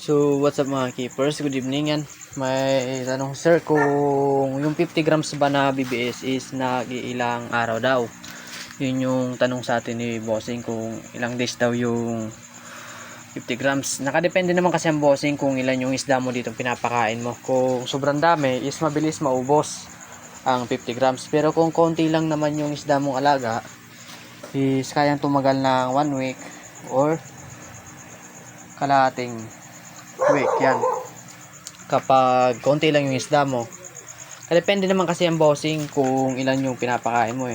So, what's up mga keepers? Good evening yan. May tanong sir kung yung 50 grams ba na BBS is nag-iilang araw daw. Yun yung tanong sa atin ni Bossing kung ilang days daw yung 50 grams. Nakadepende naman kasi ang Bossing kung ilan yung isda mo dito pinapakain mo. Kung sobrang dami is mabilis maubos ang 50 grams. Pero kung konti lang naman yung isda mong alaga is kayang tumagal ng 1 week or kalahating week yan kapag konti lang yung isda mo. Depende naman kasi ang Bossing kung ilan yung pinapakain mo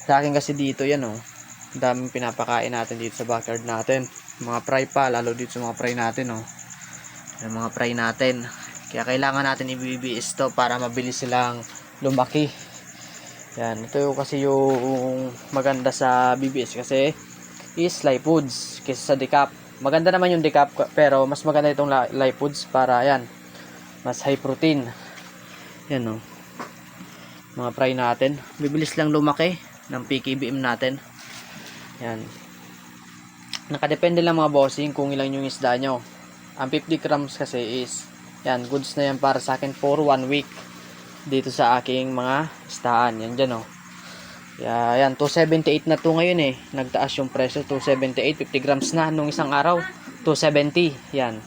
sa akin kasi dito yan daming pinapakain natin dito sa backyard natin, mga fry pa, lalo dito sa mga fry natin yung mga fry natin, kaya kailangan natin i-BBS to para mabilis silang lumaki. Yan, ito yung kasi yung maganda sa BBS kasi is live foods kaysa sa decaf. Maganda naman yung decaf pero mas maganda itong live foods para yan, mas high protein. Yan mga fry natin, bibilis lang lumaki ng PKBM natin. Yan, nakadepende lang mga Bossing kung ilang yung isda nyo. Ang 50 grams kasi is yan, goods na yan para sa akin for 1 week dito sa aking mga isdaan. Yan dyan yan, 278 na to ngayon nagtaas yung presyo, 278, 50 grams na nung isang araw 270. Yan,